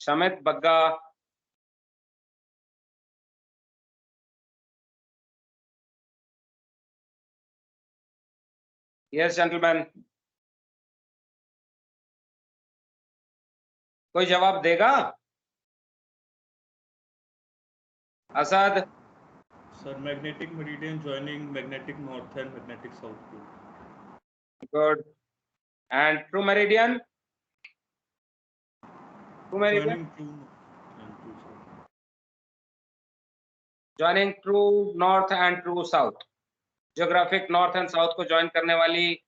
Shamit Bagga. Yes, gentlemen. कोई जवाब देगा? Asad. Sir, magnetic meridian joining magnetic north and magnetic south pole. Good. And true meridian? True meridian? Joining true and true south. Joining true north and true south. Geographic north and south को join करने वाली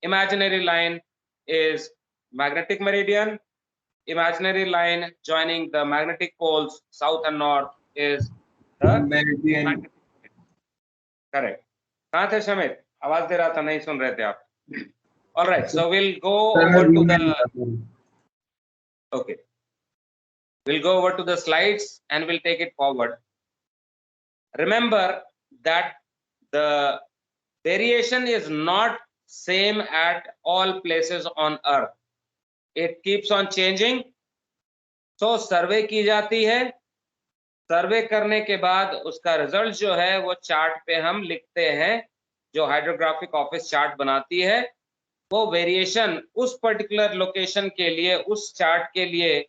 imaginary line is magnetic meridian. Imaginary line joining the magnetic poles south and north is the meridian. Correct. कहाँ थे शमित? आवाज दे रहा था, नहीं सुन रहे थे आप. All right, so we'll go over to the. Okay. We'll go over to the slides and we'll take it forward. Remember that the variation is not same at all places on earth. It keeps on changing. So सर्वे की जाती है. सर्वे करने के बाद उसका result जो है वो चार्ट पे हम लिखते हैं, जो हाइड्रोग्राफिक ऑफिस चार्ट बनाती है. वो वेरिएशन उस पर्टिकुलर लोकेशन के लिए, उस चार्ट के लिए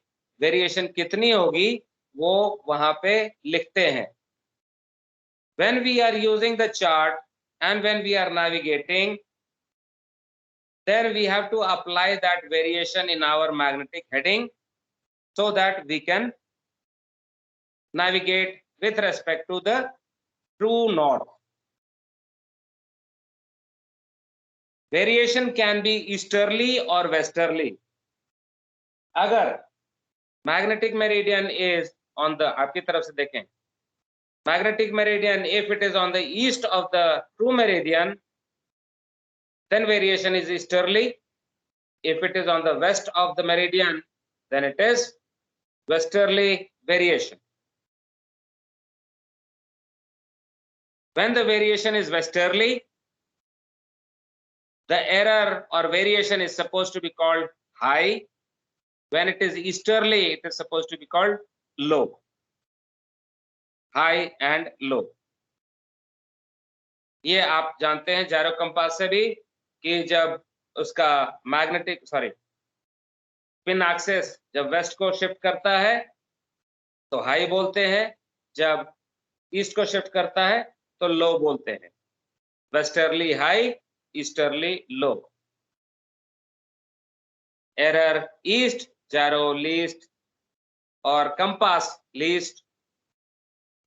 वेरिएशन कितनी होगी वो वहां पे लिखते हैं. When we are using the chart and when we are navigating, then we have to apply that variation in our magnetic heading so that we can navigate with respect to the true north. Variation can be easterly or westerly. अगर magnetic meridian is on the, आपकी तरफ से देखें, magnetic meridian, if it is on the east of the true meridian, then variation is easterly. If it is on the west of the meridian, then it is westerly variation. When the variation is westerly, the error or variation is supposed to be called high. When it is easterly, it is supposed to be called low. High and low. ये आप जानते हैं जायरो compass से भी कि जब उसका magnetic pin axis जब वेस्ट को शिफ्ट करता है तो हाई बोलते हैं, जब ईस्ट को शिफ्ट करता है तो लो बोलते हैं. Westerly high, easterly low. Error east, gyro least, और compass least.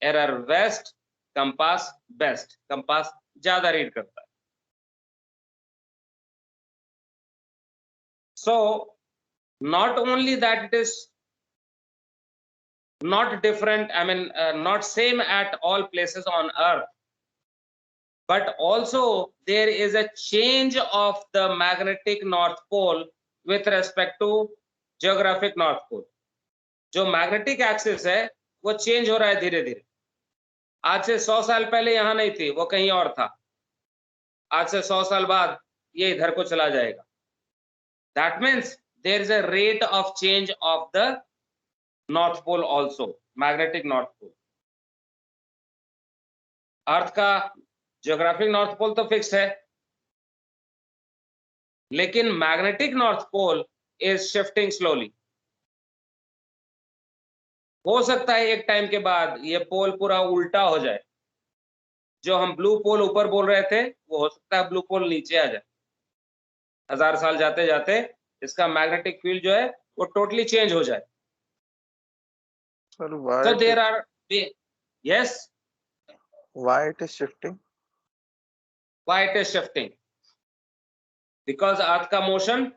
Error west, compass best. Compass ज्यादा रीड करता है. So not only that it is not different, not same at all places on earth, but also there is a change of the magnetic north pole with respect to geographic north pole. जो magnetic axis है वो change हो रहा है धीरे धीरे. आज से 100 साल पहले यहां नहीं थी, वो कहीं और था. आज से 100 साल बाद ये इधर को चला जाएगा. That means there is a rate of change of the north pole also, magnetic north pole. अर्थ का ज्योग्राफिक नॉर्थ पोल तो फिक्स है, लेकिन magnetic north pole is shifting slowly. हो सकता है एक टाइम के बाद ये पोल पूरा उल्टा हो जाए. जो हम ब्लू पोल ऊपर बोल रहे थे वो हो सकता है ब्लू पोल नीचे आ जाए. 1000 साल जाते जाते इसका मैग्नेटिक फील्ड जो है वो टोटली चेंज हो जाए. So there are, yes, why it is shifting? Why it is shifting? Because earth का motion,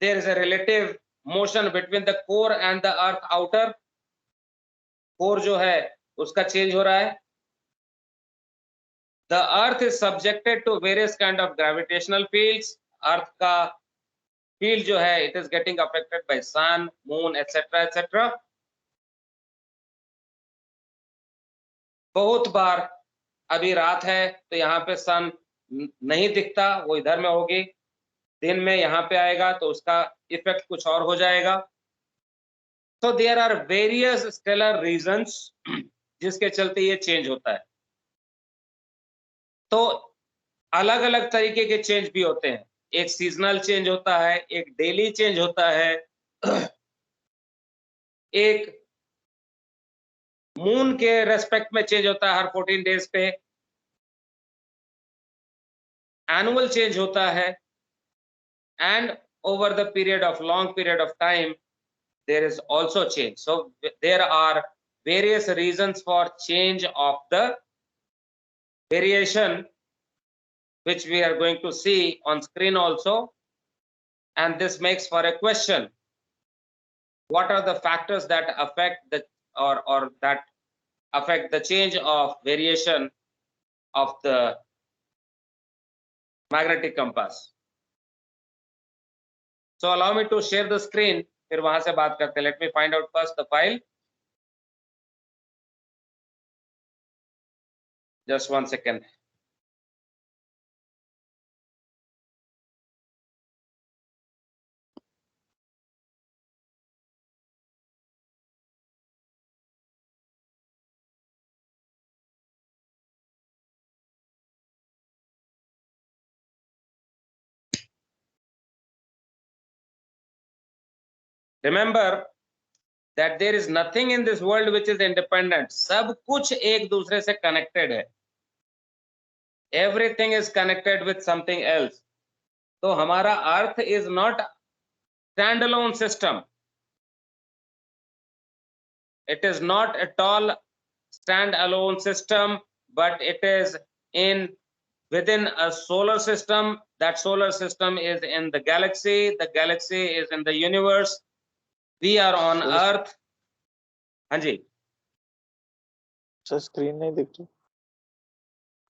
there is a relative motion between the core and the earth outer. core जो है उसका change हो रहा है. The earth is subjected to various kind of gravitational fields. earth का field जो है it is getting affected by sun, moon, etc. etc. बहुत बार अभी रात है तो यहाँ पे सन नहीं दिखता, वो इधर में होगी. दिन में यहाँ पे आएगा तो उसका इफेक्ट कुछ और हो जाएगा। तो there are various stellar reasons जिसके चलते ये चेंज होता है। तो अलग अलग तरीके के चेंज भी होते हैं, एक सीजनल चेंज होता है, एक डेली चेंज होता है, एक मून के रेस्पेक्ट में चेंज होता है हर 14 डेज पे, एनुअल चेंज होता है, and over the period of long period of time there is also change. So there are various reasons for change of the variation which we are going to see on screen also, and this makes for a question: what are the factors that affect the or that affect the change of variation of the magnetic compass? So allow me to share the screen, फिर वहां से बात करते हैं. Let me find out first the file. Just 1 second. Remember that there is nothing in this world which is independent. सब कुछ एक दूसरे से connected है. Everything is connected with something else. तो हमारा अर्थ is not standalone system. It is not at all standalone system, but it is within a solar system. That solar system is in the galaxy. The galaxy is in the universe. We are on Earth. हाँ जी. Sir screen नहीं दिख रही।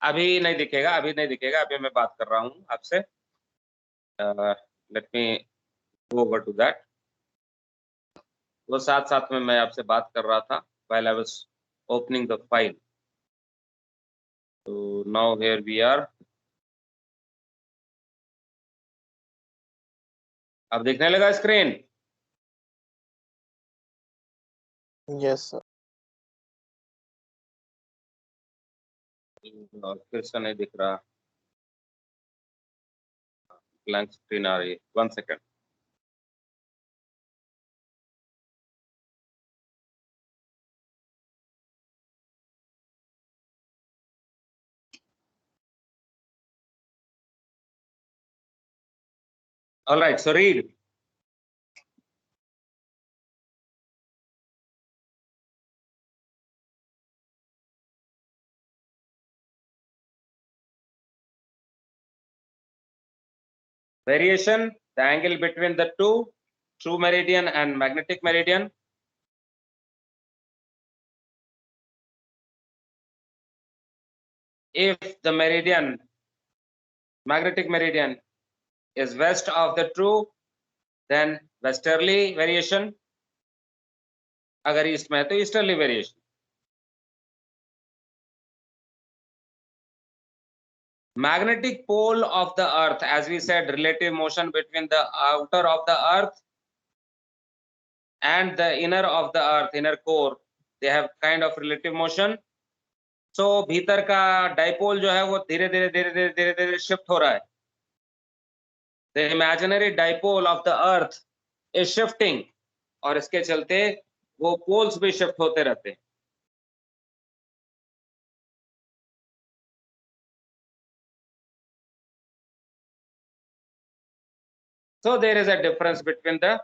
अभी नहीं दिखेगा, अभी नहीं दिखेगा, अभी मैं बात कर रहा हूँ आपसे. Let me go over to that. वो साथ साथ में मैं आपसे बात कर रहा था while I was opening the file. So now here we are. अब दिखने लगा स्क्रीन? Yes sir. फिर से नहीं दिख रहा, ब्लैंक स्क्रीन आ रही है. 1 second. All right, so read. Variation, the angle between the two, true meridian and magnetic meridian. If the meridian, magnetic meridian, is west of the true, then westerly variation. अगर east में है तो easterly variation. Magnetic pole of the earth, as we said, relative motion between the outer of the earth and the inner of the earth, inner core, they have kind of relative motion. So भीतर का dipole जो है वो धीरे धीरे धीरे धीरे धीरे धीरे शिफ्ट हो रहा है. The imaginary dipole of the earth is shifting, और इसके चलते वो पोल्स भी शिफ्ट होते रहते हैं. So there is a difference between the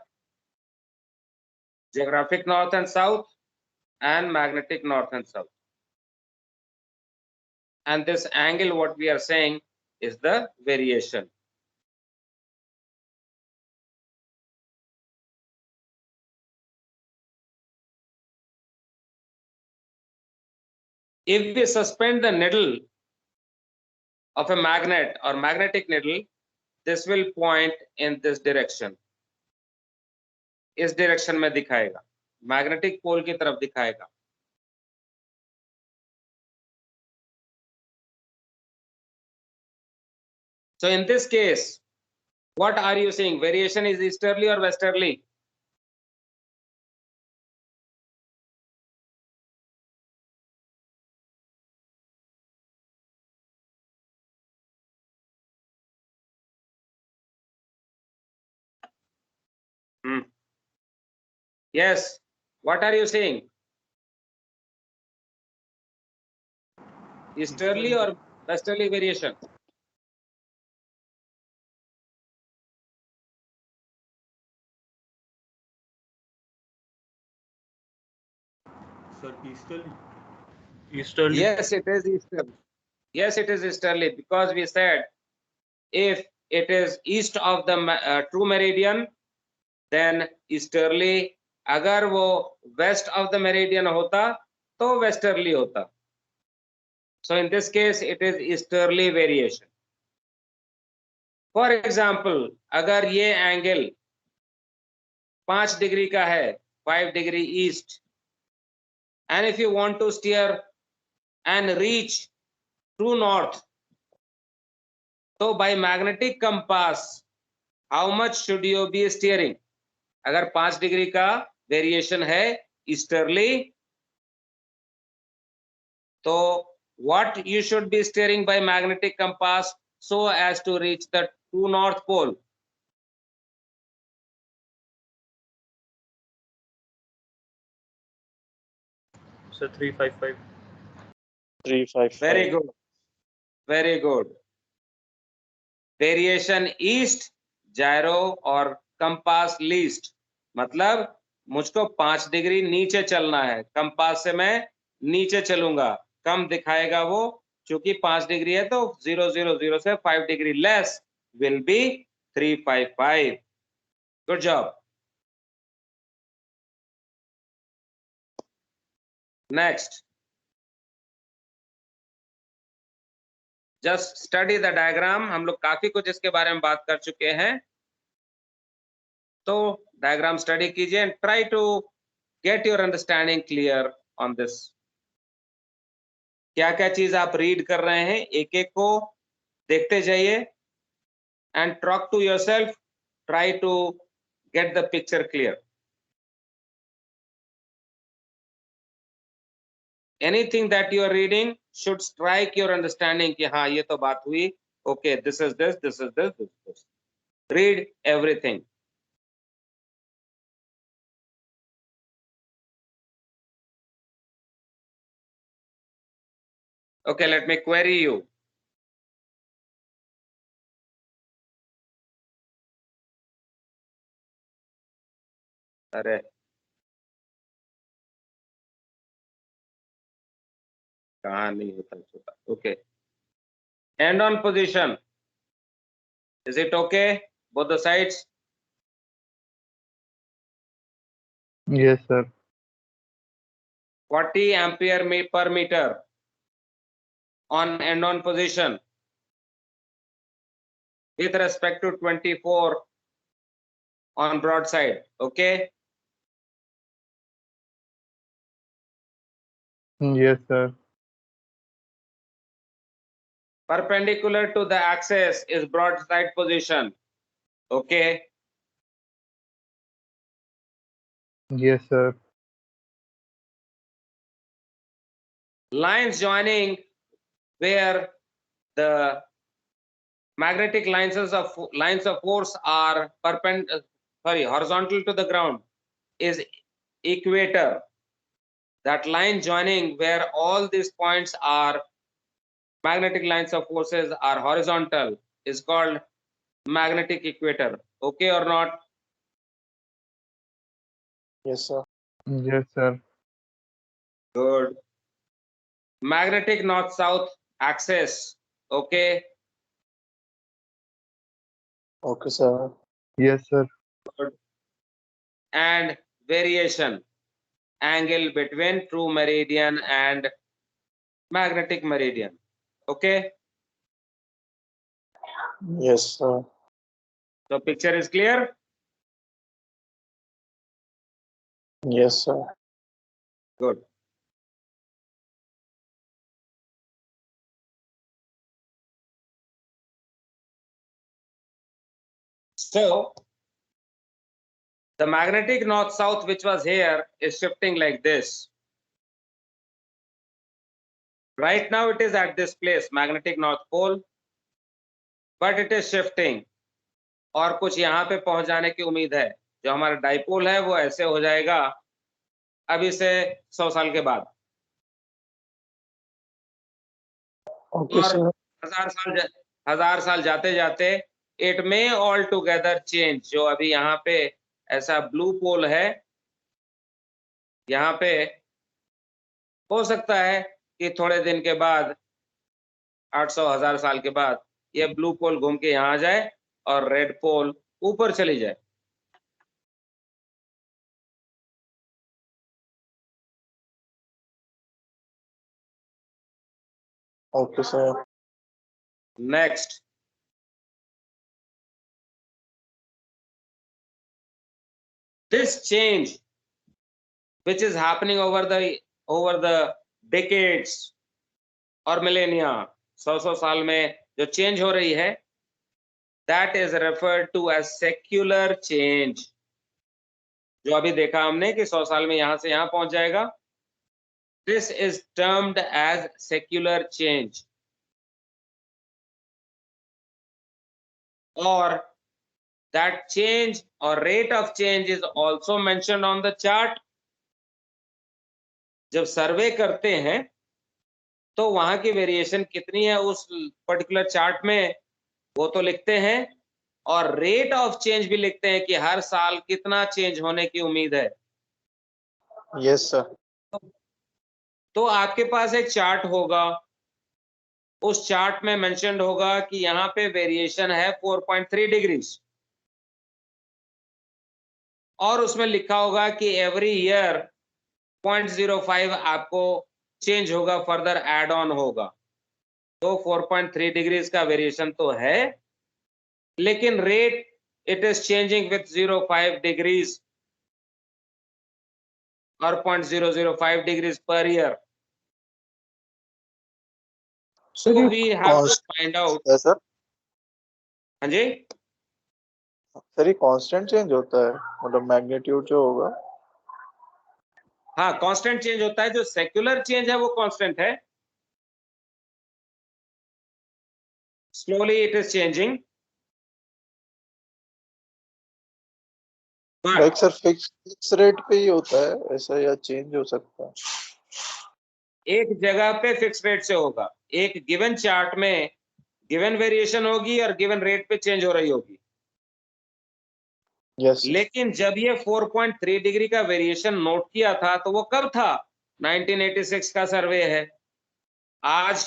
geographic north and south and magnetic north and south. And this angle, what we are saying, is the variation. If we suspend the needle of a magnet or magnetic needle, this will point in this direction. इस direction में दिखाएगा, magnetic pole की तरफ दिखाएगा. So in this case, What are you saying? Variation is easterly or westerly? Yes. What are you saying? Easterly or westerly variation? Sir, easterly. Easterly. Yes, it is easterly. Yes, it is easterly because we said if it is east of the true meridian, then easterly. अगर वो west of the meridian होता तो westerly होता. So in this case, it is easterly variation. For example, अगर ये angle 5 degree का है, 5 degree east, and if you want to steer and reach true north, so by magnetic compass, how much should you be steering? अगर 5 degree का variation है easterly, तो what you should be steering by magnetic compass so as to reach the true north pole? Sir, 355. 355. Very good. Very good. Variation east, gyro और compass least. मतलब मुझको 5 degree नीचे चलना है, कंपास से मैं नीचे चलूंगा, कम दिखाएगा वो, क्योंकि 5 डिग्री है तो 000 से 5 degree less will be 355. Good job. Next, just study the diagram. हम लोग काफी कुछ इसके बारे में बात कर चुके हैं, तो डायग्राम स्टडी कीजिए and try to get your understanding clear on this. क्या क्या चीज आप रीड कर रहे हैं, एक एक को देखते जाइए and talk to yourself, try to get the picture clear. Anything that you are reading should strike your understanding कि हाँ ये तो बात हुई, okay this is this, this is this, this this. Read everything. Okay, let me query you. अरे कहाँ नहीं होता छोटा. Okay. End on position. Is it okay? Both the sides? Yes, sir. 40 ampere per meter on end on position with respect to 24 on broadside. Okay. Yes, sir. Perpendicular to the axis is broadside position. Okay. Yes, sir. Lines joining where the magnetic lines of force are horizontal to the ground is equator. That line joining where all these points are magnetic lines of forces are horizontal is called magnetic equator. Okay or not? Yes, sir. Yes, sir. Good. Magnetic north-south axis. Okay. Okay, sir. Yes, sir. Good. And variation, angle between true meridian and magnetic meridian. Okay. Yes, sir. So picture is clear. Yes, sir. Good. So the magnetic north-south, which was here, is shifting like this. Right now it is at this place, magnetic north pole, but it is shifting. और कुछ यहाँ पे पहुंच जाने की उम्मीद है. जो हमारा डाइपोल है वो ऐसे हो जाएगा अभी से 100 साल के बाद. Okay, और sir. 1000 साल जाते जाते it may all together change. जो अभी यहाँ पे ऐसा ब्लू पोल है, यहाँ पे हो सकता है कि थोड़े दिन के बाद 800,000 साल के बाद ये ब्लू पोल घूम के यहाँ आ जाए और रेड पोल ऊपर चली जाए. Okay, sir. Next, this change which is happening over the decades or millennia, 100 साल में जो चेंज हो रही है, that is referred to as secular change. जो अभी देखा हमने कि 100 साल में यहाँ से यहाँ पहुंच जाएगा, this is termed as secular change. Or that change or rate of change is also mentioned on the chart. जब सर्वे करते हैं तो वहां की वेरिएशन कितनी है उस पर्टिकुलर चार्ट में वो तो लिखते हैं, और रेट ऑफ चेंज भी लिखते हैं कि हर साल कितना चेंज होने की उम्मीद है. Yes, sir. तो आपके पास एक चार्ट होगा, उस चार्ट में मेंशन्ड होगा कि यहाँ पे वेरिएशन है 4.3 डिग्रीज, और उसमें लिखा होगा कि एवरी ईयर 0.05 आपको चेंज होगा, फर्दर एड ऑन होगा. तो 4.3 डिग्रीज का वेरिएशन तो है, लेकिन rate it is changing with 0.5 degrees और 0.005 degrees per year. So we have to find out. Yes, sir. हाँ जी, सर ये कांस्टेंट चेंज होता है, मतलब मैग्नीट्यूड जो होगा. हाँ कांस्टेंट चेंज होता है. जो सेक्युलर चेंज है वो कांस्टेंट है, slowly it is changing. Like sir fix rate पे ही होता है ऐसा, या चेंज हो सकता है? एक जगह पे फिक्स रेट से होगा, एक गिवन चार्ट में गिवन वेरिएशन होगी और गिवन रेट पे चेंज हो रही होगी. यस. लेकिन जब ये 4.3 डिग्री का वेरिएशन नोट किया था तो वो कब था? 1986 का सर्वे है. आज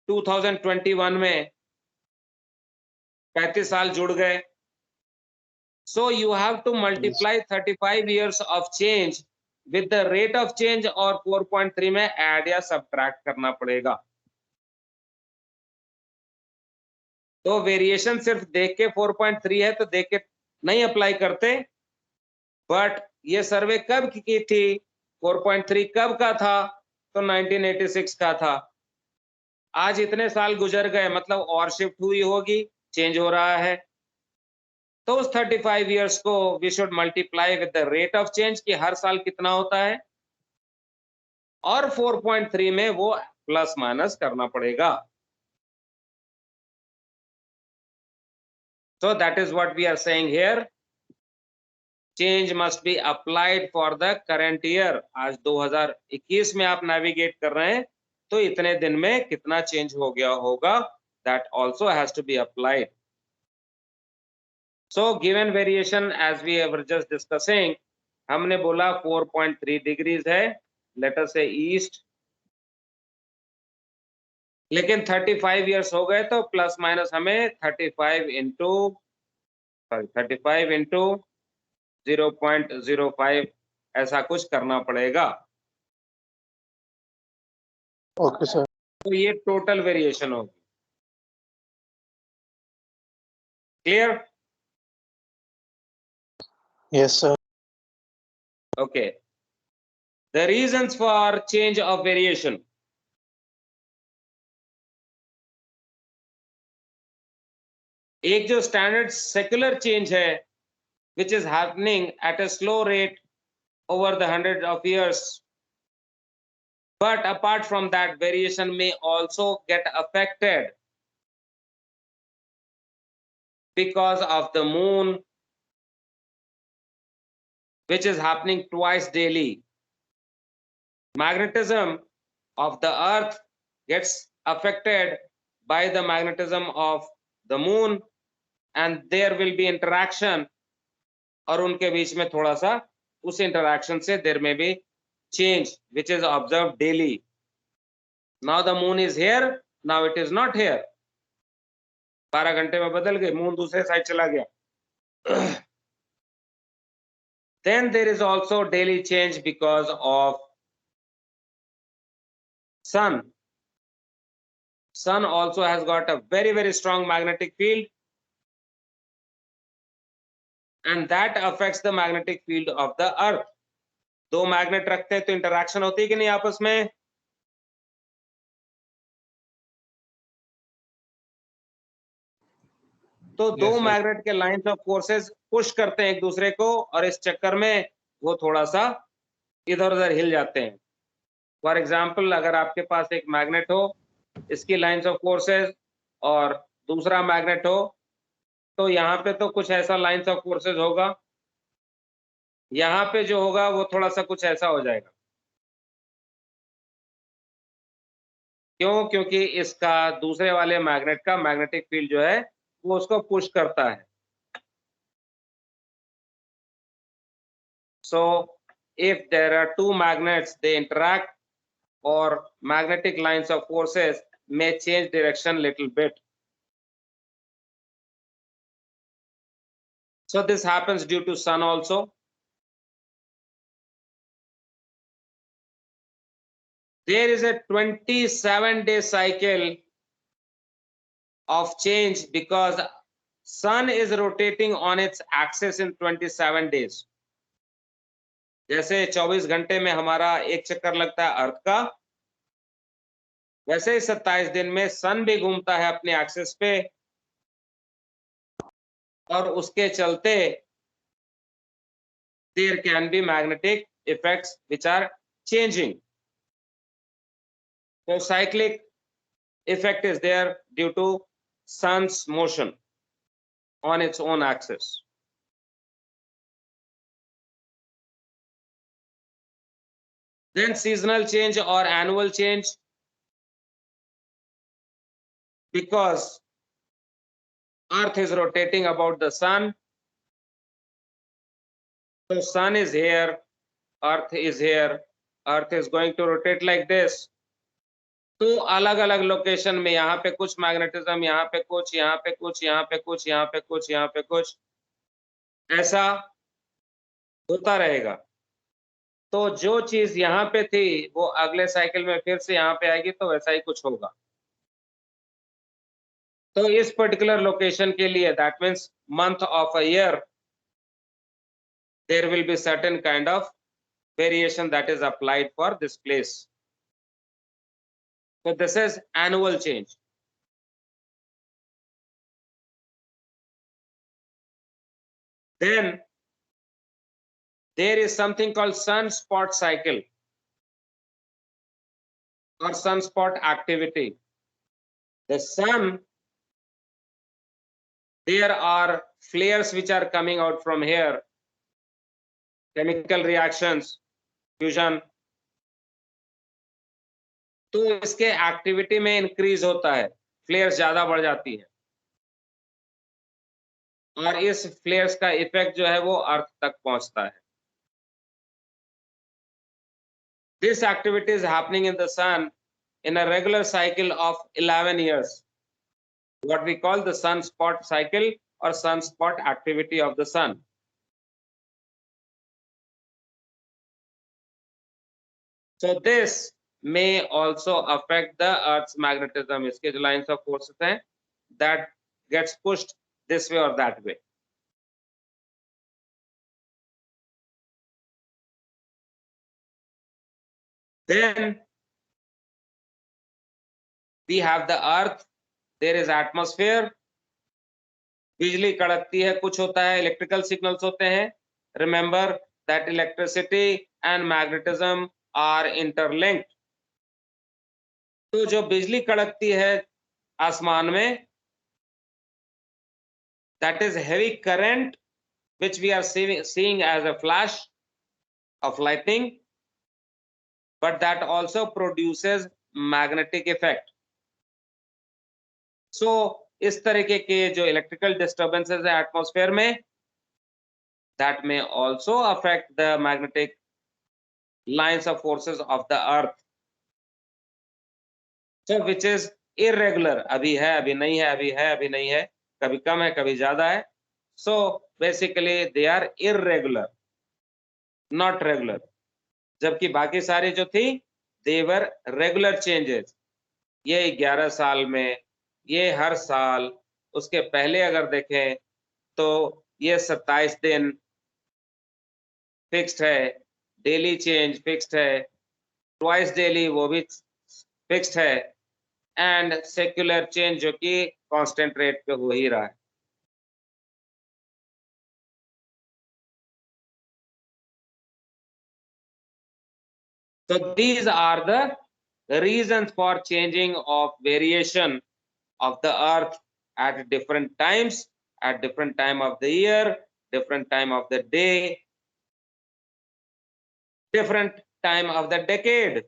2021 में 35 साल जुड़ गए. So you have to multiply 35 years of change with the rate of change, और 4.3 में ऐड या सब्ट्रैक्ट करना पड़ेगा. तो वेरिएशन सिर्फ देख के 4.3 है तो देख के नहीं अप्लाई करते, बट ये सर्वे कब की थी, 4.3 कब का था? तो 1986 का था. आज इतने साल गुजर गए, मतलब और शिफ्ट हुई होगी, चेंज हो रहा है. तो उस 35 इयर्स को we should multiply with the rate of change कि हर साल कितना होता है, और 4.3 में वो प्लस माइनस करना पड़ेगा. So that is what we are saying here. Change must be applied for the current year. आज 2021 में आप नेविगेट कर रहे हैं तो इतने दिन में कितना चेंज हो गया होगा, that also has to be applied. So given variation as we were just discussing, हमने बोला 4.3 डिग्रीज है, let us say ईस्ट, लेकिन 35 इयर्स हो गए तो प्लस माइनस हमें 35 इंटू 0.05 ऐसा कुछ करना पड़ेगा. Okay sir. तो ये टोटल वेरिएशन होगी. Clear? Yes sir. Okay. The reasons for change of variation. एक जो स्टैंडर्ड सेक्युलर चेंज है which is happening at a slow rate over the hundreds of years, but apart from that, variation may also get affected because of the moon, which is happening twice daily. Magnetism of the earth gets affected by the magnetism of the moon, and there will be interaction, और उनके बीच में थोड़ा सा उस interaction से there may be change which is observed daily. Now the moon is here, now it is not here. 12 घंटे में बदल गए, मून दूसरे साइड चला गया. Then there is also daily change because of sun. Sun also has got a very strong magnetic field, and that affects the magnetic field of the earth. दो magnet रखते हैं तो इंटरैक्शन होती है कि नहीं आपस में? तो दो Yes, sir. मैग्नेट के लाइंस ऑफ फोर्सेस पुश करते हैं एक दूसरे को, और इस चक्कर में वो थोड़ा सा इधर उधर हिल जाते हैं. फॉर एग्जाम्पल, अगर आपके पास एक मैग्नेट हो, इसकी लाइंस ऑफ फोर्सेस, और दूसरा मैग्नेट हो, तो यहाँ पे तो कुछ ऐसा लाइंस ऑफ फोर्सेस होगा, यहाँ पे जो होगा वो थोड़ा सा कुछ ऐसा हो जाएगा. क्यों? क्योंकि इसका दूसरे वाले मैग्नेट का मैग्नेटिक फील्ड जो है वो उसको पुश करता है. So if there are two magnets, they interact, or magnetic lines of forces may change direction little bit. So this happens due to sun also. There is a 27-day cycle of change because sun is rotating on its axis in 27 days. जैसे 24 घंटे में हमारा एक चक्कर लगता है अर्थ का, वैसे ही 27 दिन में सन भी घूमता है अपने एक्सिस पे, और उसके चलते there can be magnetic effects which are changing. So cyclic effect is there due to sun's motion on its own axis. Then seasonal change or annual change, because earth is rotating about the sun. So sun is here, earth is here, earth is going to rotate like this. तो अलग अलग location में यहाँ पे कुछ magnetism, यहाँ पे कुछ, यहाँ पे कुछ, यहाँ पे कुछ, यहाँ पे कुछ, यहाँ पे कुछ, ऐसा होता रहेगा. तो जो चीज यहाँ पे थी वो अगले साइकिल में फिर से यहाँ पे आएगी, तो वैसा ही कुछ होगा. तो इस पर्टिकुलर लोकेशन के लिए, that means month of a year, there will be certain kind of variation that is applied for this place. So this is annual change. Then there is something called sunspot cycle or sunspot activity. The sun, there are flares which are coming out from here, chemical reactions, fusion. तो इसके activity में increase होता है, फ्लेयर्स ज्यादा बढ़ जाती है, और इस फ्लेयर्स का इफेक्ट जो है वो अर्थ तक पहुंचता है. This activity is happening in the sun in a regular cycle of 11 years, what we call the sunspot cycle or sunspot activity of the sun. So this may also affect the earth's magnetism. इसके जो lines of forces हैं, that gets pushed this way or that way. Then we have the earth, there is atmosphere, बिजली कड़कती है, कुछ होता है, electrical signals होते हैं। Remember that electricity and magnetism are interlinked. तो जो बिजली कड़कती है आसमान में, that is heavy current which we are seeing as a flash of lightning, but that also produces magnetic effect. So इस तरीके के जो इलेक्ट्रिकल डिस्टर्बेंसेस है एटमॉस्फेयर में, that may also affect the magnetic lines of forces of the earth, so which is irregular. अभी है, अभी नहीं है, अभी है, अभी नहीं है, कभी कम है, कभी ज्यादा है. So basically they are irregular, not regular. जबकि बाकी सारी जो थी देवर रेगुलर चेंजेस. ये 11 साल में, ये हर साल, उसके पहले अगर देखें तो ये 27 दिन फिक्स्ड है, डेली चेंज फिक्स्ड है, ट्वाइस डेली वो भी फिक्स्ड है, एंड सेक्युलर चेंज जो कि कांस्टेंट रेट पे हो ही रहा है. So these are the reasons for changing of variation of the earth at different times, at different time of the year, different time of the day, different time of the decade.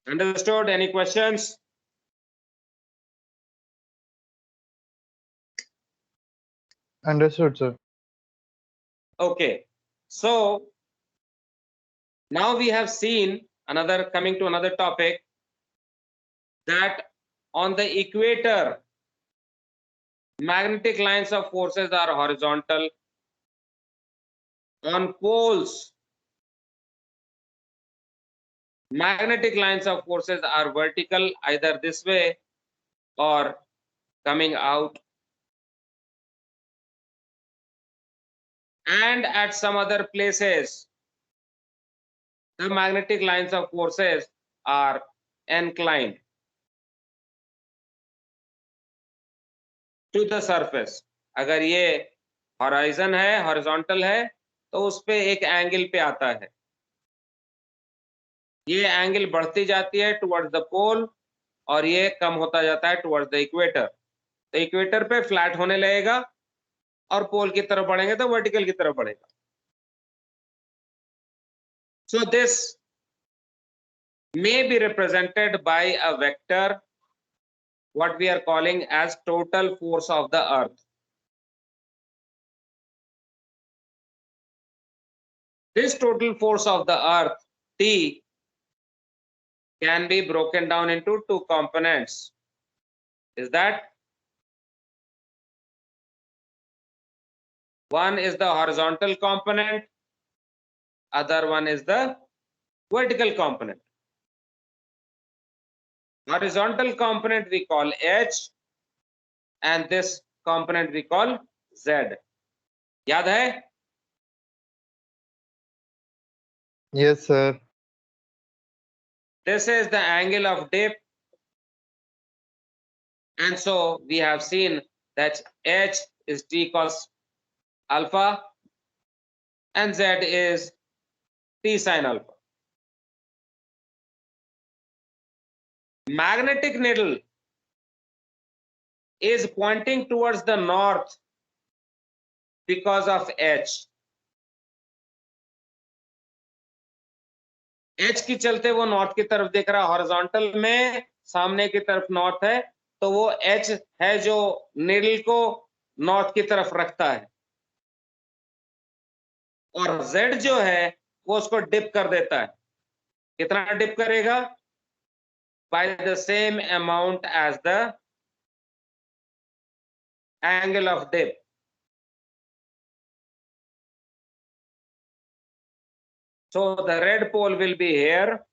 Understood? Any questions? Understood, sir. Okay. So now we have seen another, coming to another topic, that on the equator, magnetic lines of forces are horizontal. On poles, magnetic lines of forces are vertical, either this way or coming out. And at some other places, the magnetic lines of forces are inclined to the surface. अगर ये horizon है, horizontal है, तो उस पे एक angle पे आता है. ये एंगल बढ़ती जाती है टुवर्ड्स द पोल, और ये कम होता जाता है टुवर्ड्स द इक्वेटर. तो इक्वेटर पे फ्लैट होने लगेगा, और पोल की तरफ बढ़ेंगे तो वर्टिकल की तरफ बढ़ेगा. So this may be represented by a vector, what we are calling as total force of the earth. This total force of the earth, T, can be broken down into two components. Is that? One is the horizontal component, other one is the vertical component. Horizontal component we call H, and this component we call Z. याद है? Yes, sir. This is the angle of dip, and so we have seen that H is T cos alpha and Z is T sin alpha. Magnetic needle is pointing towards the north because of H. H की चलते वो north की तरफ देख रहा है, horizontal में सामने की तरफ नॉर्थ है, तो वो H है जो नीडल को नॉर्थ की तरफ रखता है, और Z जो है वो उसको डिप कर देता है. कितना डिप करेगा? By the same amount as the angle of dip. So the red pole will be here,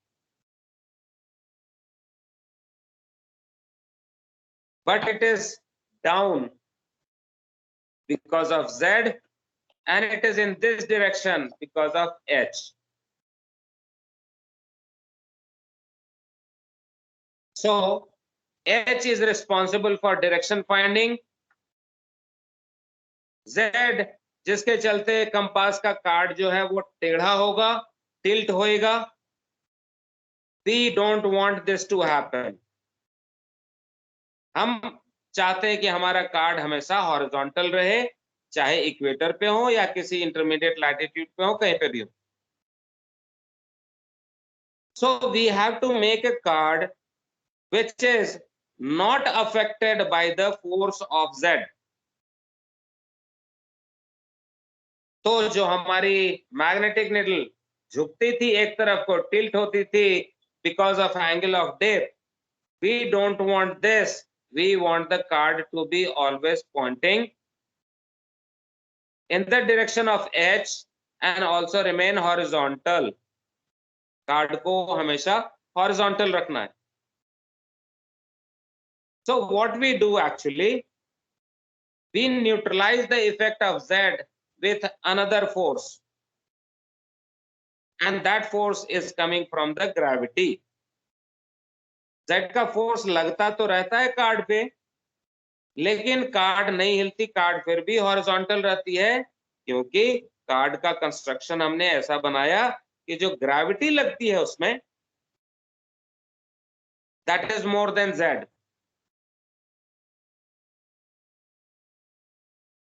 but it is down because of Z, and it is in this direction because of H. So H is responsible for direction finding. Z जिसके चलते compass का card जो है वो टेढ़ा होगा, tilt होएगा. We don't want this to happen. हम चाहते हैं कि हमारा कार्ड हमेशा हॉरिजॉन्टल रहे, चाहे इक्वेटर पे हो या किसी इंटरमीडिएट लैटिट्यूड पे हो, कहीं पे भी हो. So we have to make a card which is not affected by the force of Z. तो जो हमारी मैग्नेटिक निडल झुकती थी एक तरफ को, टिल्ट होती थी because of angle of depth, we don't want this. We want the card to be always pointing in the direction of H and also remain horizontal. Card को हमेशा horizontal रखना है. So what we do actually, we neutralize the effect of Z with another force, and that force is coming from the gravity. Z का force लगता तो रहता है card पे, लेकिन कार्ड नहीं हिलती, कार्ड फिर भी हॉरिजॉन्टल रहती है, क्योंकि कार्ड का कंस्ट्रक्शन हमने ऐसा बनाया कि जो ग्रेविटी लगती है उसमें, that is more than Z.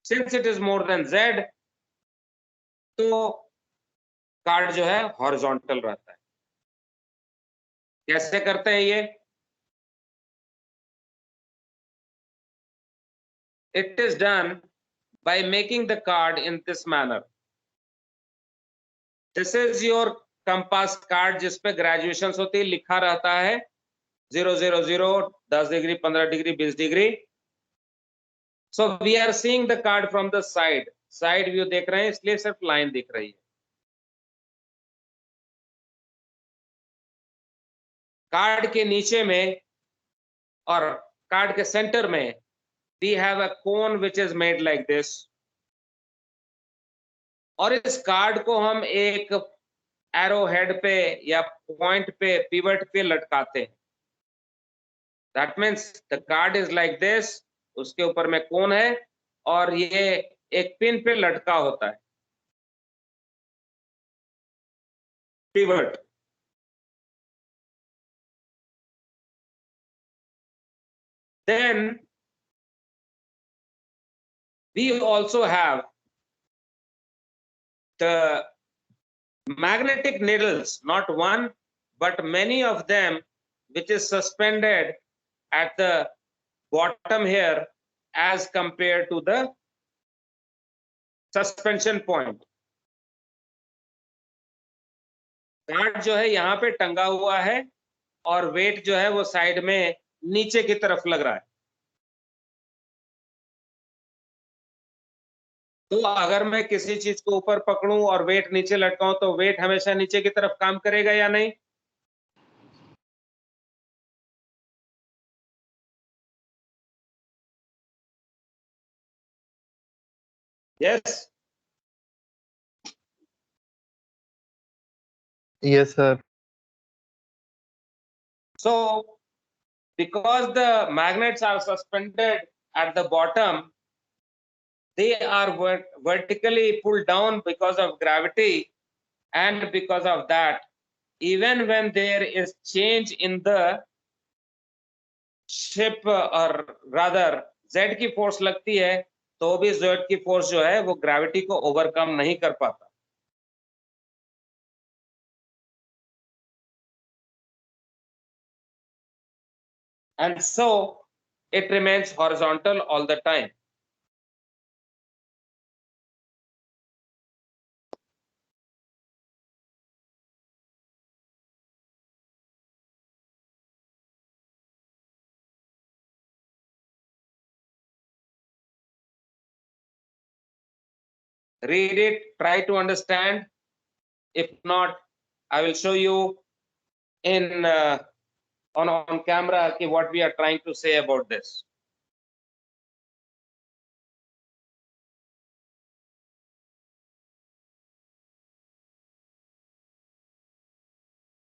Since it is more than Z, तो कार्ड जो है हॉरिजॉन्टल रहता है. कैसे करते हैं ये? It is done by making the card in this manner. This is your compass card जिस पे ग्रेजुएशंस होती है, लिखा रहता है 0 0 0, 10 degree, 15 degree, 20 degree. So we are seeing the card from the side. Side view देख रहे हैं, इसलिए सिर्फ लाइन दिख रही है. कार्ड के नीचे में और कार्ड के सेंटर में we have a cone which is made like this. और इस कार्ड को हम एक एरो हेड पे या पॉइंट पे, पिवट पे लटकाते हैं. That means the card is like this, उसके ऊपर में कोन है और ये एक पिन पे लटका होता है, pivot. Then we also have the magnetic needles, not one, but many of them, which is suspended at the bottom here as compared to the suspension point. Card जो है यहाँ पे टंगा हुआ है और वेट जो है वो साइड में नीचे की तरफ लग रहा है. तो अगर मैं किसी चीज को ऊपर पकड़ूं और वेट नीचे लटकाऊं तो वेट हमेशा नीचे की तरफ काम करेगा या नहीं? Yes. Yes, sir. So because the magnets are suspended at the bottom, they are vertically pulled down because of gravity, and because of that, even when there is change in the ship, or rather Z की force लगती है, तो भी Z की force जो है वो gravity को ओवरकम नहीं कर पाता. And so it remains horizontal all the time. Read it, try to understand. If not, I will show you in on camera what we are trying to say about this.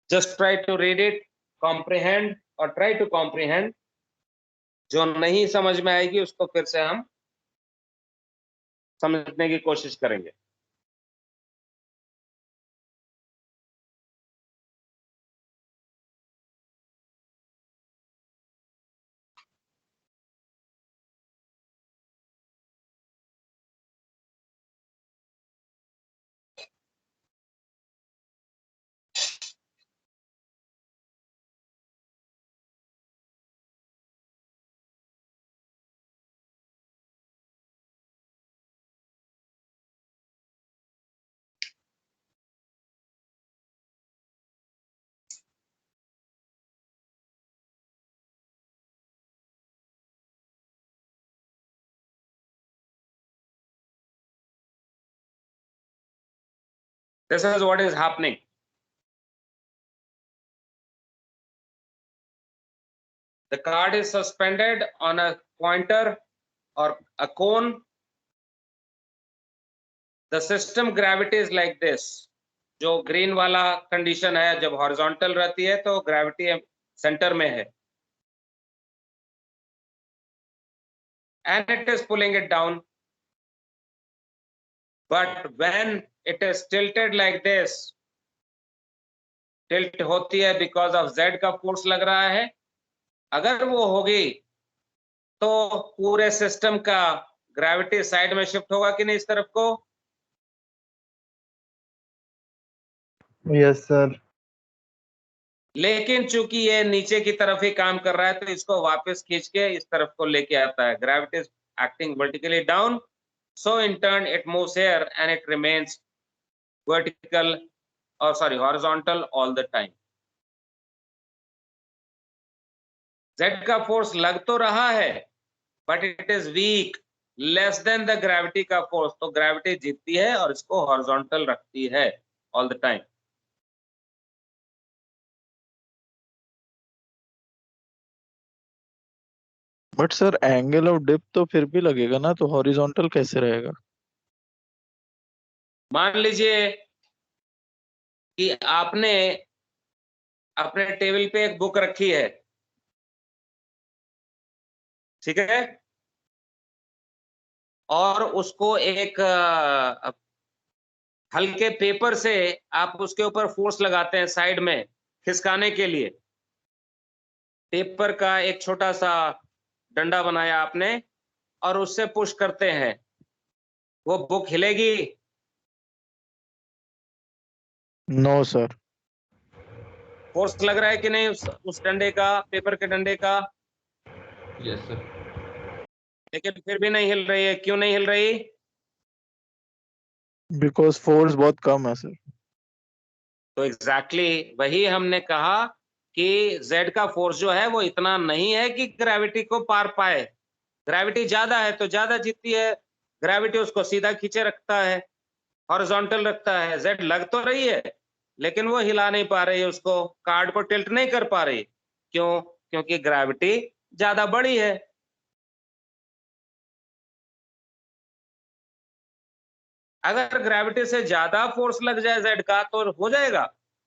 Just try to read it, comprehend, और try to comprehend. जो नहीं समझ में आएगी उसको फिर से हम समझने की कोशिश करेंगे। This is what is happening. The card is suspended on a pointer or a cone. The system gravity is like this. जो ग्रीन वाला कंडीशन है, जब हॉरिजॉन्टल रहती है तो ग्रेविटी सेंटर में है, and it is pulling it down. But when it is tilted like this, tilt होती है because of Z का फोर्स लग रहा है। अगर वो होगी तो पूरे सिस्टम का ग्रेविटी साइड में शिफ्ट होगा कि नहीं, इस तरफ को? Yes sir. लेकिन चूंकि ये नीचे की तरफ ही काम कर रहा है तो इसको वापस खींच के इस तरफ को लेके आता है। Gravity is acting vertically down, so in turn it moves here and it remains vertical और sorry horizontal all the time. Z का फोर्स लग तो रहा है but it is weak, less than the gravity का फोर्स, तो gravity जीतती है और इसको हॉरिजॉन्टल रखती है all the time. But sir angle of dip तो फिर भी लगेगा ना, तो हॉरिजॉन्टल कैसे रहेगा? मान लीजिए कि आपने अपने टेबल पे एक बुक रखी है, ठीक है, और उसको एक हल्के पेपर से आप उसके ऊपर फोर्स लगाते हैं साइड में खिसकाने के लिए। पेपर का एक छोटा सा डंडा बनाया आपने और उससे पुश करते हैं, वो बुक हिलेगी? No sir. फोर्स लग रहा है कि नहीं उस डंडे का, पेपर के डंडे का? Yes sir. लेकिन फिर भी नहीं हिल रही है, क्यों नहीं हिल रही? बिकॉज फोर्स बहुत कम है सर। तो एग्जैक्टली वही हमने कहा कि Z का फोर्स जो है वो इतना नहीं है कि ग्रेविटी को पार पाए। ग्रेविटी ज्यादा है तो ज्यादा जीतती है, ग्रेविटी उसको सीधा खींचे रखता है, हॉरिजॉन्टल रखता है। Z लग तो रही है लेकिन वो हिला नहीं पा रही है, उसको कार्ड को टिल्ट नहीं कर पा रही। क्यों? क्योंकि ग्रेविटी ज्यादा बड़ी है। अगर ग्रेविटी से ज्यादा फोर्स लग जाए Z का तो हो जाएगा,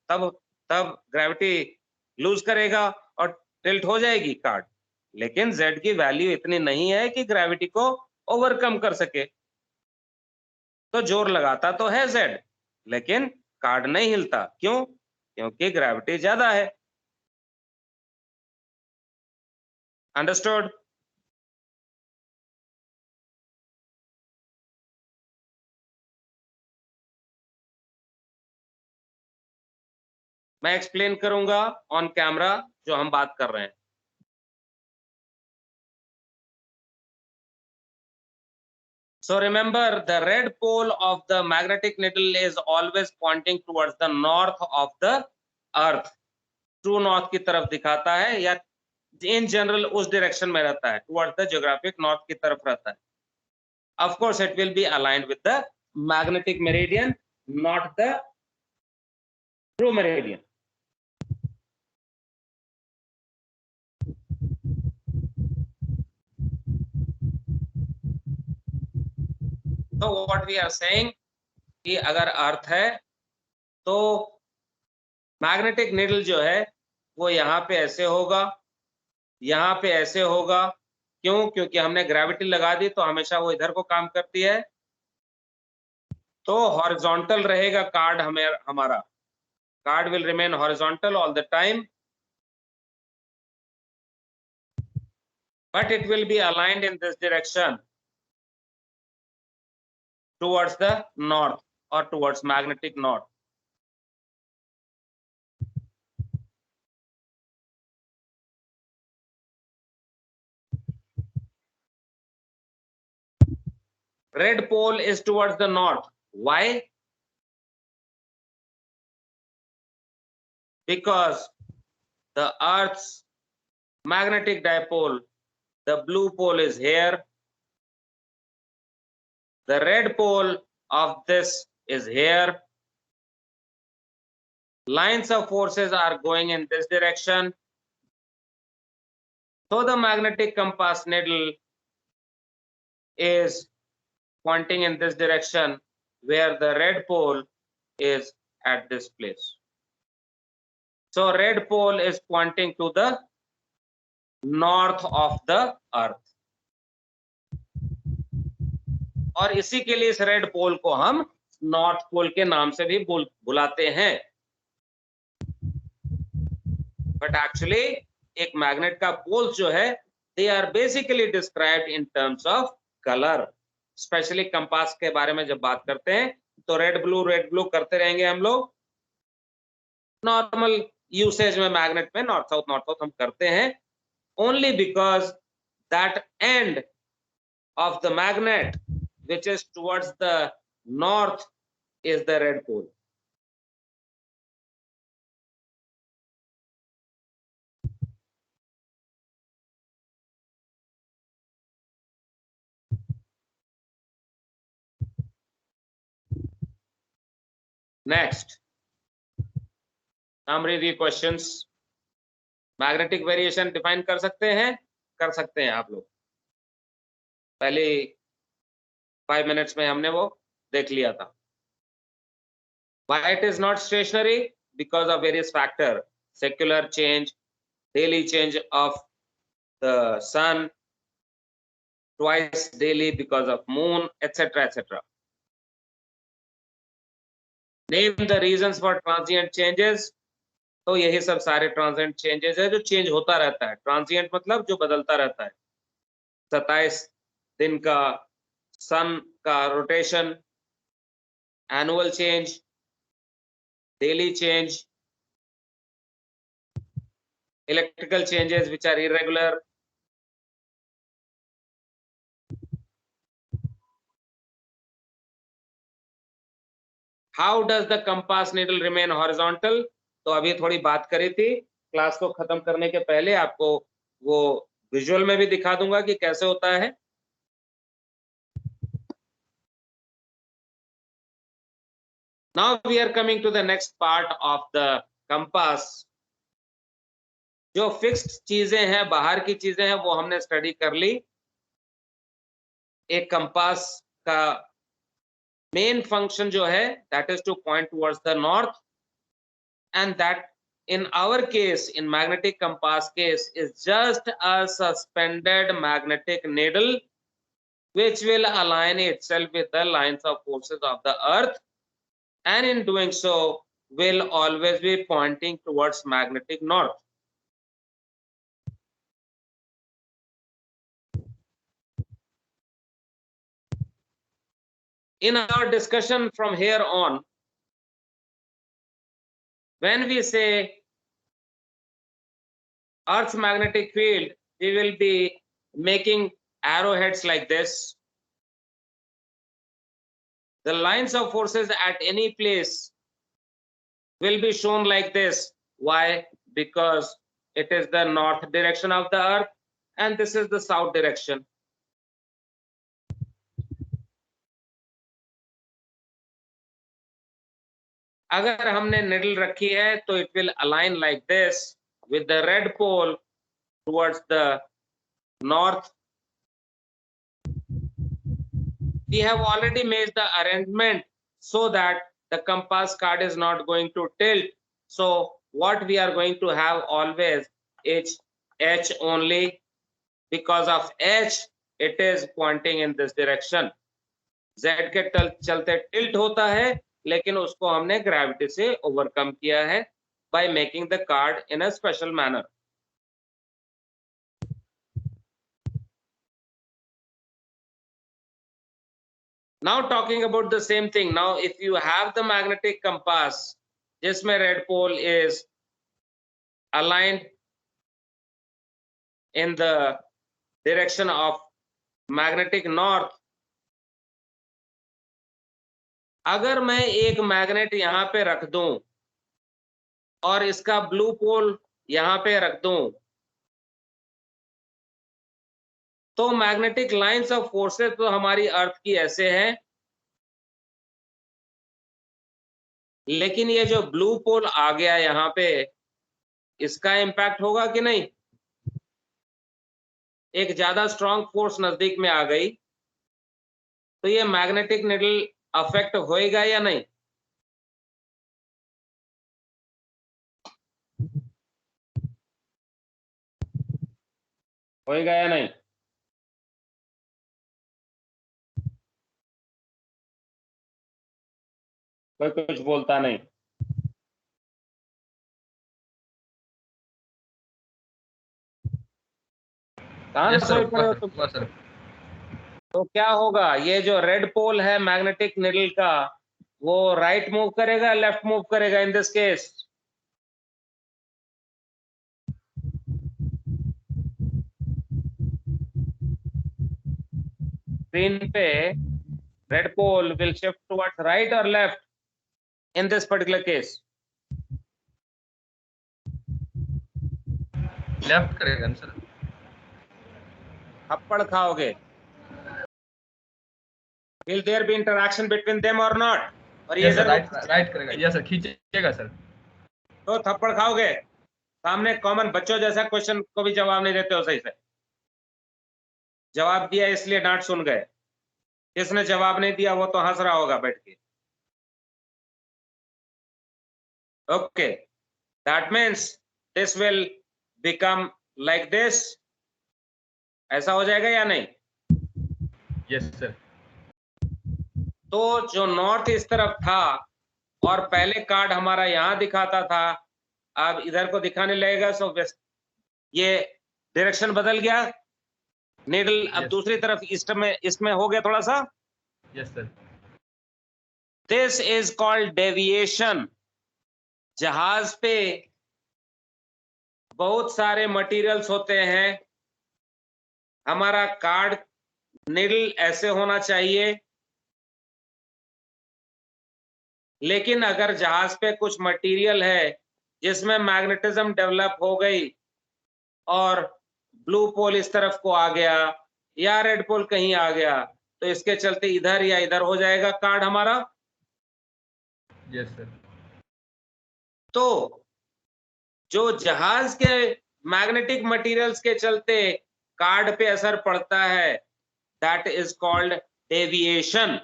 तब तब ग्रेविटी लूज करेगा और टिल्ट हो जाएगी कार्ड। लेकिन Z की वैल्यू इतनी नहीं है कि ग्रेविटी को ओवरकम कर सके, तो जोर लगाता तो है Z लेकिन कार्ड नहीं हिलता। क्यों? क्योंकि ग्रेविटी ज्यादा है। अंडरस्टूड? मैं एक्सप्लेन करूंगा ऑन कैमरा जो हम बात कर रहे हैं। So remember, the red pole of the magnetic needle is always pointing towards the north of the earth. True north की तरफ दिखाता है, या इन जनरल उस डायरेक्शन में रहता है, टुवर्ड्स द जियोग्राफिक नॉर्थ की तरफ रहता है। Of course it will be aligned with the magnetic meridian, not the true meridian. So what we are saying कि अगर अर्थ है तो मैग्नेटिक नीडल जो है वो यहाँ पे ऐसे होगा, यहाँ पे ऐसे होगा, क्यों? क्योंकि हमने ग्रेविटी लगा दी तो हमेशा वो इधर को काम करती है, तो हॉरिजॉन्टल रहेगा कार्ड हमारा, card will remain horizontal all the time, but it will be aligned in this direction towards the north or towards magnetic north. Red pole is towards the north. Why? Because the Earth's magnetic dipole, the blue pole is here, the red pole of this is here, lines of forces are going in this direction, so the magnetic compass needle is pointing in this direction, where the red pole is at this place. So red pole is pointing to the north of the earth, और इसी के लिए इस red पोल को हम north pole के नाम से भी बुलाते हैं। बट एक्चुअली एक मैग्नेट का पोल जो है, they are basically described in terms of colour. Specially compass के बारे में जब बात करते हैं तो रेड ब्लू करते रहेंगे हम लोग। नॉर्मल यूसेज में मैग्नेट में नॉर्थ साउथ हम करते हैं, only because that and of the magnet which is towards the north is the red pole. Next, some review questions. Magnetic variation define कर सकते हैं आप लोग। पहले 5 मिनट्स में हमने वो देख लिया था। Why it is not stationary? Because of various factors: secular change, daily change of the sun, twice daily because of moon, etc., etc. Name the reasons for transient changes. तो यही सब सारे ट्रांजिएंट चेंजेस है जो change होता रहता है। Transient मतलब जो बदलता रहता है। 27 दिन का सन का rotation, annual change, daily change, electrical changes which are irregular, how does the compass needle remain horizontal? तो अभी थोड़ी बात करी थी, क्लास को खत्म करने के पहले आपको वो विजुअल में भी दिखा दूंगा कि कैसे होता है। Now we are coming to the next part of the compass. जो फिक्स्ड चीजें हैं, बाहर की चीजें हैं, वो हमने स्टडी कर ली। एक कंपास का मेन फंक्शन जो है, that is two point towards the north, and that in our case, in magnetic compass case, is just a suspended magnetic needle which will align itself with the lines of forces of the earth, and in doing so will always be pointing towards magnetic north. In our discussion from here on, when we say Earth's magnetic field, we will be making arrowheads like this. The lines of forces at any place will be shown like this. Why? Because it is the north direction of the earth and this is the south direction. अगर हमने needle रखी है तो it will align like this with the red pole towards the north. We have already made the arrangement so that the compass card is not going to tilt. So what we are going to have always is H only. Because of H, it is pointing in this direction. Z के चलते tilt होता है, लेकिन उसको हमने gravity से overcome किया है by making the card in a special manner. Now talking about the same thing. Now if you have the magnetic compass, जिसमें red pole is aligned in the direction of magnetic north, अगर मैं एक magnet यहां पे रख दूं और इसका ब्लू पोल यहां पे रख दूं, तो मैग्नेटिक लाइंस ऑफ फोर्सेस तो हमारी अर्थ की ऐसे हैं, लेकिन ये जो ब्लू पोल आ गया यहां पे, इसका इंपैक्ट होगा कि नहीं? एक ज्यादा स्ट्रॉन्ग फोर्स नजदीक में आ गई, तो ये मैग्नेटिक निडल अफेक्ट होएगा या नहीं? होएगा या नहीं? कोई कुछ बोलता नहीं। कहाँ Yes, sir. सोए पड़े हो तुम? हुआ सर। तो क्या होगा? ये जो रेड पोल है मैग्नेटिक निडल का, वो राइट मूव करेगा, लेफ्ट मूव करेगा इन दिस केस? स्क्रीन पे red pole will shift towards right और left in this particular case? Left करेगा ना सर। थप्पड़ खाओगे? Will there be interaction between them or not? और ये Yes, sir. इधर राइट करेगा। Yes, sir. खींचेगा सर। तो थप्पड़ खाओगे? सामने कॉमन बच्चों जैसा क्वेश्चन को भी जवाब नहीं देते हो सही से। जवाब दिया इसलिए डांट सुन गए। जिसने जवाब नहीं दिया वो तो हंस रहा होगा बैठ के। Okay, that means this will become like this. ऐसा हो जाएगा या नहीं? Yes, sir. तो जो नॉर्थ इस तरफ था और पहले कार्ड हमारा यहां दिखाता था, अब इधर को दिखाने लगेगा, सो वेस्ट, ये डायरेक्शन बदल गया। नीडल अब Yes. दूसरी तरफ ईस्ट में, इसमें हो गया थोड़ा सा। Yes, sir. This is called deviation. जहाज पे बहुत सारे मटेरियल्स होते हैं। हमारा कार्ड नीडल ऐसे होना चाहिए, लेकिन अगर जहाज पे कुछ मटेरियल है जिसमें मैग्नेटिज्म डेवलप हो गई और ब्लू पोल इस तरफ को आ गया या रेड पोल कहीं आ गया, तो इसके चलते इधर या इधर हो जाएगा कार्ड हमारा। Yes, sir. तो जो जहाज के मैग्नेटिक मटेरियल्स के चलते कार्ड पे असर पड़ता है, that is called deviation.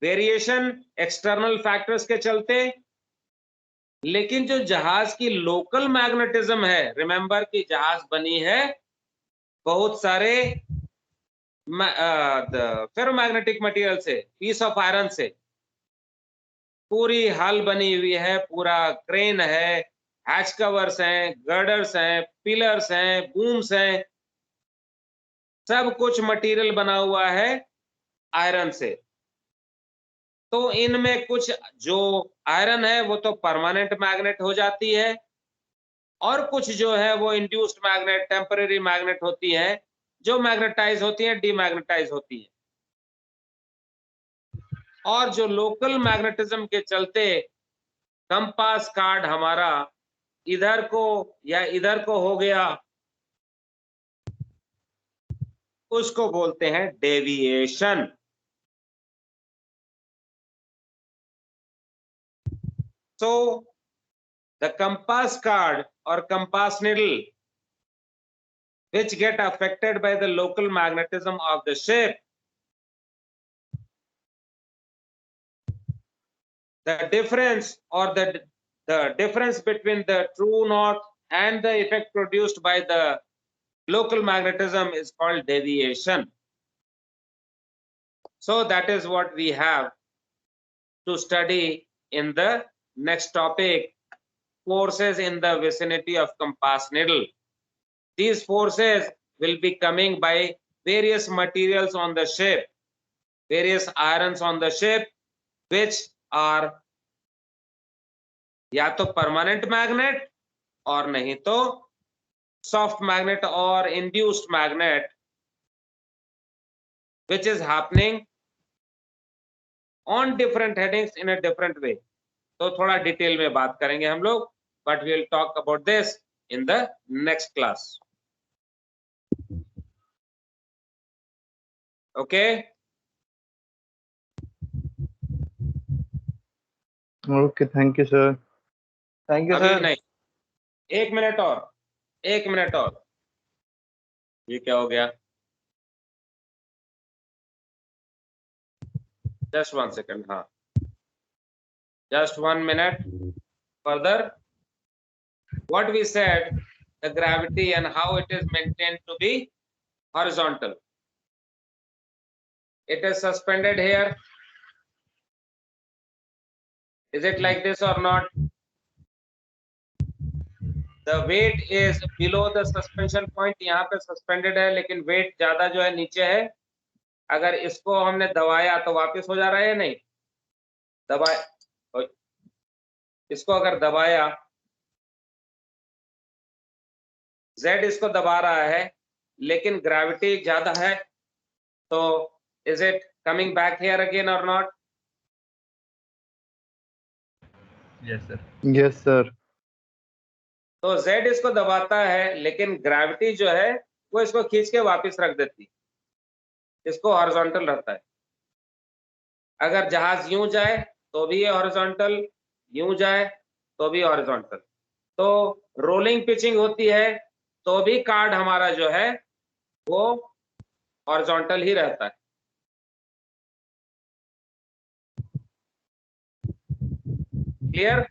Variation external factors के चलते, लेकिन जो जहाज की लोकल मैग्नेटिज्म है, रिमेंबर कि जहाज बनी है बहुत सारे फेरोमैग्नेटिक मटेरियल से, पीस ऑफ आयरन से। पूरी हल बनी हुई है, पूरा क्रेन है, हैच कवर्स हैं, गर्डर्स हैं, पिलर्स हैं, बूम्स हैं, सब कुछ मटेरियल बना हुआ है आयरन से। तो इनमें कुछ जो आयरन है वो तो परमानेंट मैग्नेट हो जाती है, और कुछ जो है वो इंड्यूस्ड मैग्नेट, टेम्परेरी मैग्नेट होती है, जो मैग्नेटाइज होती है, डीमैग्नेटाइज होती है। और जो लोकल मैग्नेटिज्म के चलते कंपास कार्ड हमारा इधर को या इधर को हो गया, उसको बोलते हैं deviation. So the compass card or compass needle which get affected by the local magnetism of the ship, the difference or the difference between the true north and the effect produced by the local magnetism is called deviation. So that is what we have to study in the next topic, forces in the vicinity of compass needle. These forces will be coming by various materials on the ship, various irons on the ship, which are या तो permanent magnet और नहीं तो soft magnet or induced magnet, which is happening on different headings in a different way. तो थोड़ा detail में बात करेंगे हम लोग, but we will talk about this in the next class. Okay? Okay, thank you, sir. Thank you, अभी sir. नहीं, एक मिनट और, ये क्या हो गया? Just 1 second, हाँ, just 1 minute. Further, what we said, the gravity and how it is maintained to be horizontal. It is suspended here. Is it like this or not? The weight is below the suspension point. यहाँ पे suspended है, लेकिन weight ज्यादा जो है नीचे है. अगर इसको हमने दबाया तो वापस हो जा रहा है या नहीं? इसको अगर दबाया, Z इसको दबा रहा है, लेकिन ग्रेविटी ज्यादा है, तो is it coming back here again or not? Yes, sir. Yes, sir. तो Z इसको दबाता है, लेकिन ग्रेविटी जो है वो इसको खींच के वापस रख देती, इसको हॉरिजॉन्टल रहता है. अगर जहाज यूं जाए तो भी ये हॉरिजॉन्टल, यूं जाए तो भी हॉरिजॉन्टल. तो रोलिंग पिचिंग होती है तो भी कार्ड हमारा जो है वो हॉरिजॉन्टल ही रहता है. Clear?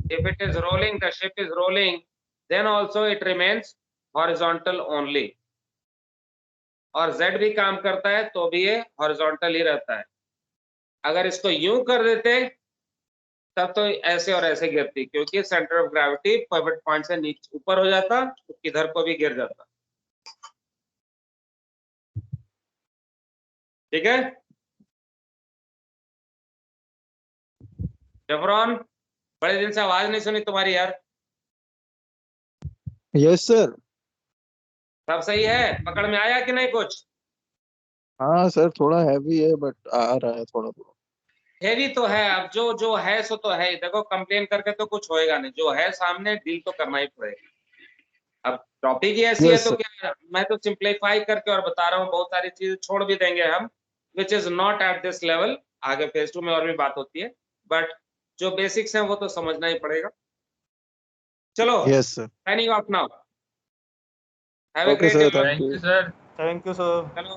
If it is rolling, the ship is rolling, then also it remains horizontal only. और Z भी काम करता है तो भी ये हॉरिजॉन्टल ही रहता है. अगर इसको यूं कर देते तब तो ऐसे और ऐसे गिरती, क्योंकि centre of gravity pivot point से नीचे ऊपर हो जाता तो किधर को भी गिर जाता. ठीक है? जफरॉन, बड़े दिन से आवाज नहीं सुनी तुम्हारी यार. Yes, sir. सब सही है? पकड़ में आया कि नहीं कुछ? हाँ सर, थोड़ा हैवी है बट आ रहा है थोड़ा थोड़ा. हैवी तो है, अब जो है सो तो है. देखो, कंप्लेन करके तो कुछ होएगा नहीं, जो है सामने डील तो करना ही पड़ेगा. अब टॉपिक ही ऐसी है Yes, तो sir. क्या, मैं तो सिंप्लीफाई करके और बता रहा हूँ. बहुत सारी चीजें छोड़ भी देंगे हम, which is not at this level. आगे फेज 2 में और भी बात होती है, बट जो बेसिक्स हैं वो तो समझना ही पड़ेगा. चलो, Yes, sir. Signing off now. Have a Okay, great sir. Day. Thank Thank you, sir. Thank you, sir. चलो.